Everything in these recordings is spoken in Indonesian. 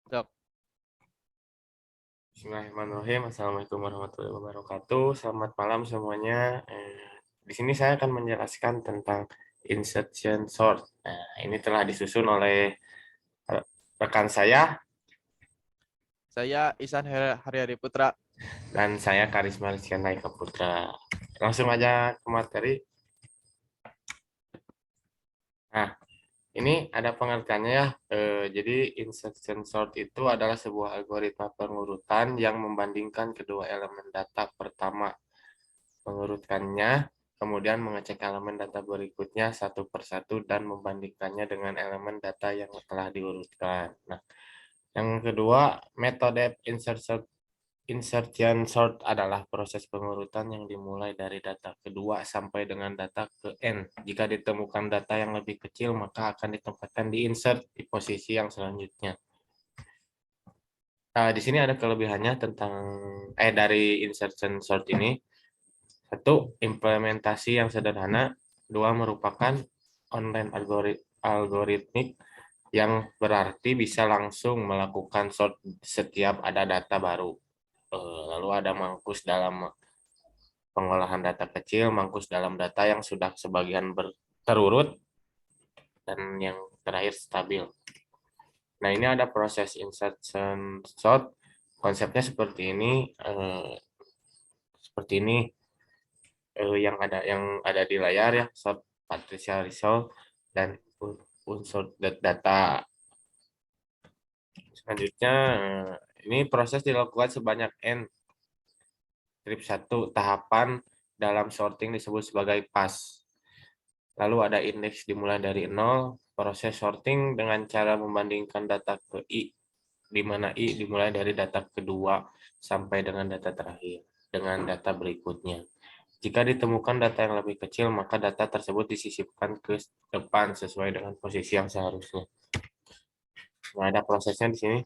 Sok. Bismillahirrahmanirrahim. Assalamualaikum warahmatullahi wabarakatuh. Selamat malam semuanya. Di sini saya akan menjelaskan tentang insertion sort. Nah, ini telah disusun oleh rekan saya Saya Ihsan Haryadi Putra. dan saya Karisma Rizkyana Eka Putra. Langsung aja ke materi. Nah, ini ada pengertiannya ya. Jadi insertion sort itu adalah sebuah algoritma pengurutan yang membandingkan kedua elemen data pertama, mengurutkannya, kemudian mengecek elemen data berikutnya satu persatu dan membandingkannya dengan elemen data yang telah diurutkan. Nah, yang kedua, metode insertion sort adalah proses pengurutan yang dimulai dari data kedua sampai dengan data ke N. Jika ditemukan data yang lebih kecil, maka akan ditempatkan di insert di posisi yang selanjutnya. Nah, di sini ada kelebihannya tentang dari insertion sort ini. Satu, implementasi yang sederhana. Dua, merupakan online algoritmik yang berarti bisa langsung melakukan sort setiap ada data baru. Lalu ada mangkus dalam pengolahan data kecil, mangkus dalam data yang sudah sebagian terurut, dan yang terakhir stabil. Nah, ini ada proses insertion sort. Konsepnya seperti ini. Seperti ini yang ada di layar ya, sort partial result dan unsur data. Selanjutnya ini proses dilakukan sebanyak n strip 1 tahapan dalam sorting disebut sebagai pass. Lalu ada indeks dimulai dari 0, proses sorting dengan cara membandingkan data ke i, di mana i dimulai dari data kedua sampai dengan data terakhir dengan data berikutnya. Jika ditemukan data yang lebih kecil, maka data tersebut disisipkan ke depan sesuai dengan posisi yang seharusnya. Nah, ada prosesnya di sini.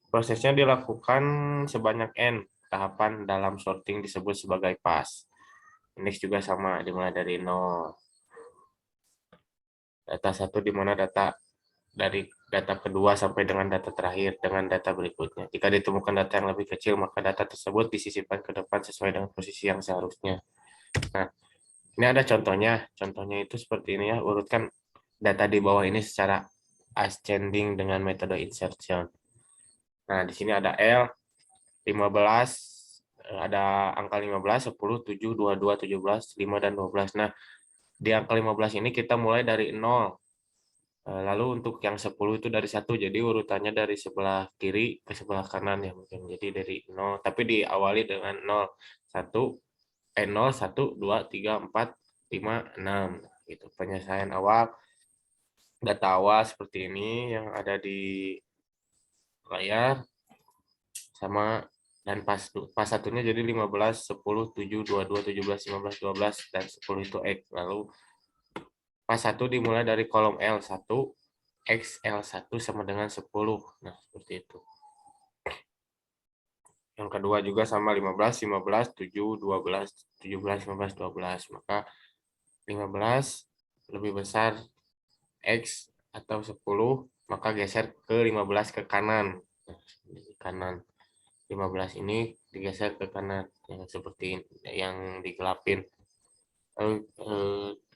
Prosesnya dilakukan sebanyak N tahapan dalam sorting disebut sebagai pass. Indeks juga sama, dimulai dari 0. Data 1 di mana data dari data kedua sampai dengan data terakhir dengan data berikutnya. Jika ditemukan data yang lebih kecil, maka data tersebut disisipkan ke depan sesuai dengan posisi yang seharusnya. Nah, ini ada contohnya. Contohnya itu seperti ini ya. Urutkan data di bawah ini secara ascending dengan metode insertion. Nah, di sini ada L, 15, ada angka 15, 10, 7, 22, 17, 5, dan 12. Nah, di angka 15 ini kita mulai dari 0. Lalu untuk yang 10 itu dari 1. Jadi urutannya dari sebelah kiri ke sebelah kanan ya mungkin. Jadi dari 0, tapi diawali dengan 0. 1, 0, 1, 2, 3, 4, 5, 6. Gitu. Penyelesaian awal, data awal seperti ini yang ada di layar. Sama dan pas satunya jadi 15, 10, 7, 22, 17, 15, 12 dan 10 itu X. Lalu pas satu dimulai dari kolom L1, X L1 sama dengan 10. Nah, seperti itu. Yang kedua juga sama 15, 15, 7, 12, 17, 15, 12. Maka 15 lebih besar X atau 10, maka geser ke 15 ke kanan. Nah, di kanan. 15 ini digeser ke kanan yang seperti yang digelapin. Lalu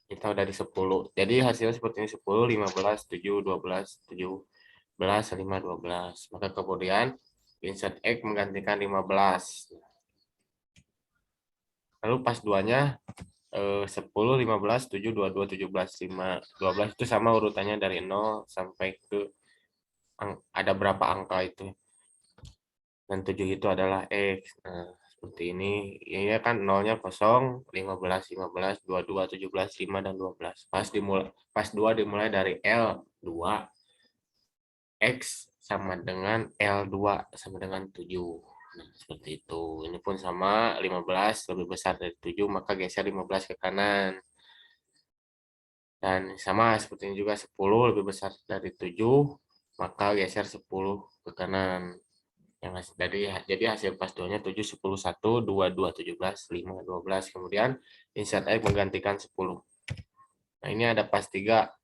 kita udah di 10. Jadi hasilnya seperti ini: 10, 15, 7, 12, 17, 5, 12. Maka kemudian insert X menggantikan 15. Lalu pas duanya 10, 15, 7, 22, 17, 5, 12 itu sama urutannya dari 0 sampai ke ada berapa angka itu. Dan 7 itu adalah X. Nah, seperti ini. Ini kan nolnya kosong, 15, 15, 22, 17, 5, dan 12. Pas 2 dimulai dari L2, X sama dengan L2 sama dengan 7. Nah, seperti itu. Ini pun sama, 15 lebih besar dari 7, maka geser 15 ke kanan. Dan sama seperti ini juga, 10 lebih besar dari 7, maka geser 10 ke kanan. Yang hasil jadi hasil pas 2-nya 7, 10, 1, 2, 2, 17, 5, 12. Kemudian insert X menggantikan 10. Nah, ini ada pas 3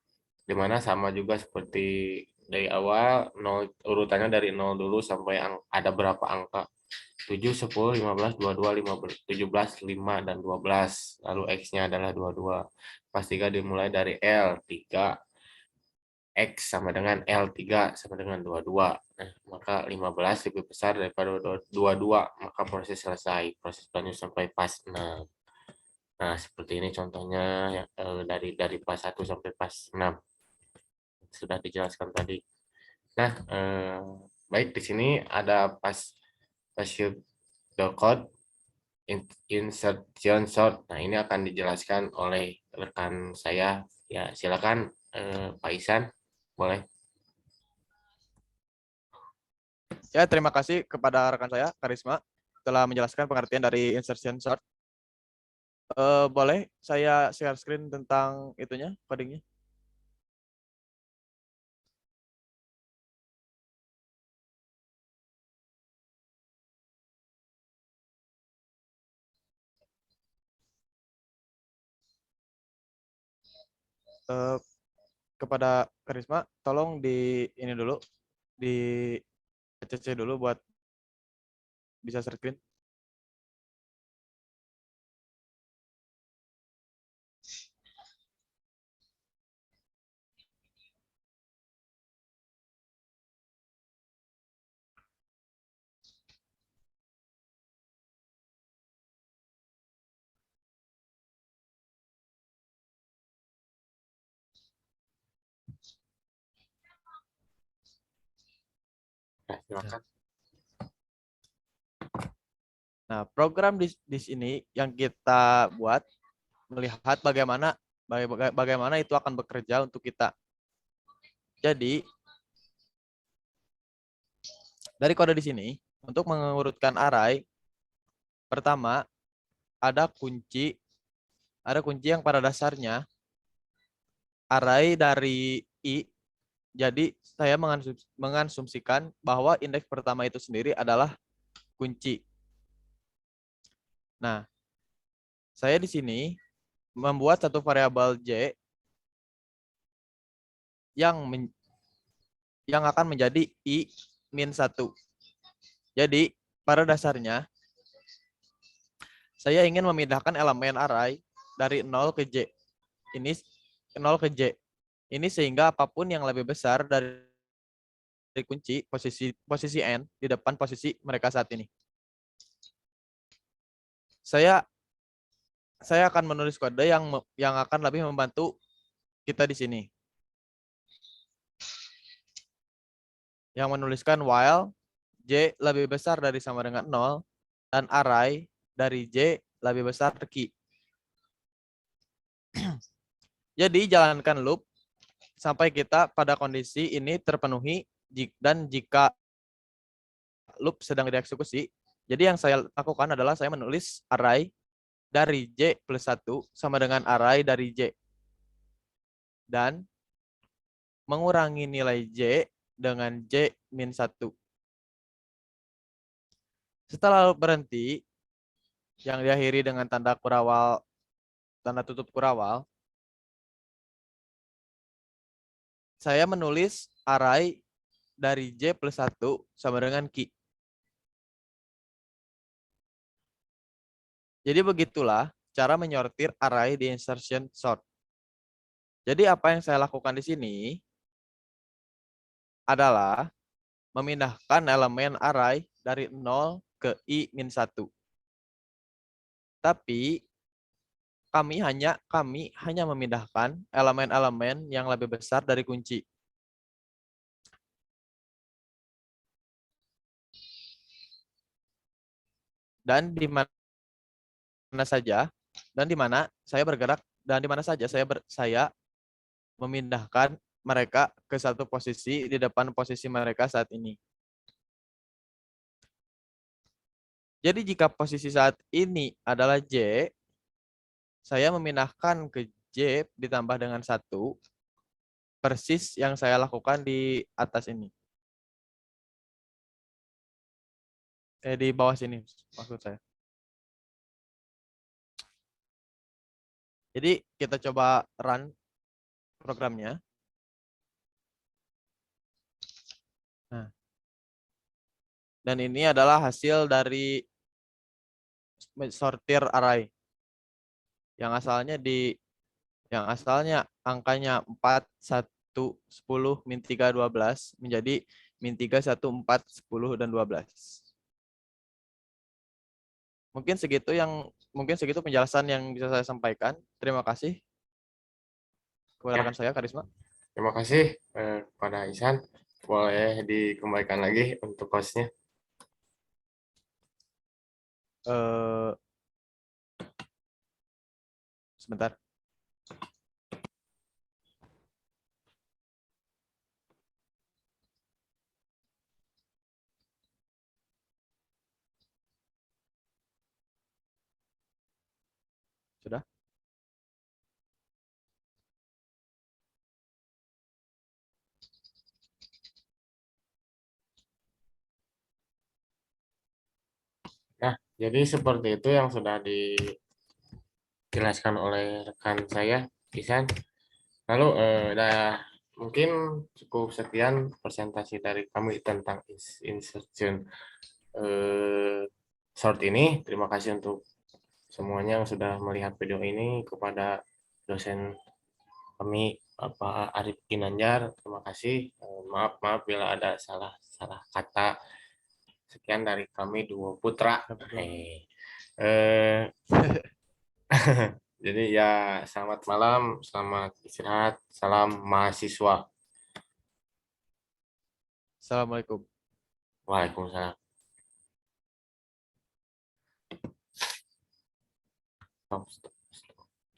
di mana sama juga seperti dari awal 0, urutannya dari 0 dulu sampai ada berapa angka. 7, 10, 15, 22, 15, 17, 5, dan 12. Lalu X-nya adalah 22. Pas 3 dimulai dari L. 3 X sama dengan L3 sama dengan 22. Nah, maka 15 lebih besar daripada 22. Maka proses selesai. Proses lanjut sampai pas 6. Nah, seperti ini contohnya ya, dari pas 1 sampai pas 6. Sudah dijelaskan tadi. Nah, baik di sini ada passive code insertion sort. Nah, ini akan dijelaskan oleh rekan saya. Ya, silakan Pak Isan, boleh. Ya, terima kasih kepada rekan saya, Karisma, telah menjelaskan pengertian dari insertion sort. Boleh saya share screen tentang itunya, codingnya? Eh, Kepada Karisma, tolong di ini dulu, di ACC dulu buat bisa share screen. Nah, Ya. silakan. Nah, program di sini yang kita buat melihat bagaimana itu akan bekerja untuk kita. Jadi, dari kode di sini, untuk mengurutkan array, pertama ada kunci yang pada dasarnya array dari i. Jadi, saya mengasumsikan bahwa indeks pertama itu sendiri adalah kunci. Nah, saya di sini membuat satu variabel j yang yang akan menjadi i min 1. Jadi, pada dasarnya saya ingin memindahkan elemen array dari 0 ke j. Ini 0 ke j. Ini sehingga apapun yang lebih besar dari kunci posisi n di depan posisi mereka saat ini. Saya akan menulis kode yang akan lebih membantu kita di sini. Yang menuliskan while j lebih besar dari sama dengan 0 dan array dari j lebih besar key. Jadi jalankan loop sampai kita pada kondisi ini terpenuhi dan jika loop sedang dieksekusi, jadi yang saya lakukan adalah saya menulis array dari j plus 1 sama dengan array dari j dan mengurangi nilai j dengan j min 1. Setelah berhenti, yang diakhiri dengan tanda tutup kurawal, saya menulis array dari j plus 1 sama dengan key. Jadi begitulah cara menyortir array di insertion sort. Jadi apa yang saya lakukan di sini adalah memindahkan elemen array dari 0 ke i min 1. Tapi kami hanya memindahkan elemen-elemen yang lebih besar dari kunci. Dan di mana saja dan di mana saya bergerak dan di mana saja saya memindahkan mereka ke satu posisi di depan posisi mereka saat ini. Jadi jika posisi saat ini adalah J, saya memindahkan ke J ditambah dengan 1, persis yang saya lakukan di atas ini. Di bawah sini maksud saya. Jadi kita coba run programnya. Dan ini adalah hasil dari sortir array yang asalnya angkanya 4 1 10 min 3 12 menjadi min 3 1 4 10 dan 12. Mungkin segitu penjelasan yang bisa saya sampaikan. Terima kasih kepada Ya, rekan saya Karisma. terima kasih kepada Ihsan. Boleh dikembalikan lagi untuk hostnya. Eh, sebentar. Sudah? Nah, jadi seperti itu yang sudah dijelaskan oleh rekan saya, Ihsan. Lalu mungkin cukup sekian presentasi dari kami tentang insertion short ini. Terima kasih untuk semuanya yang sudah melihat video ini, kepada dosen kami Bapak Arif Ginanjar. Terima kasih. Maaf bila ada salah salah kata. Sekian dari kami Duo Putra. Hei. Eh, jadi ya, selamat malam, selamat istirahat, salam mahasiswa. Assalamualaikum. Waalaikumsalam. Stop.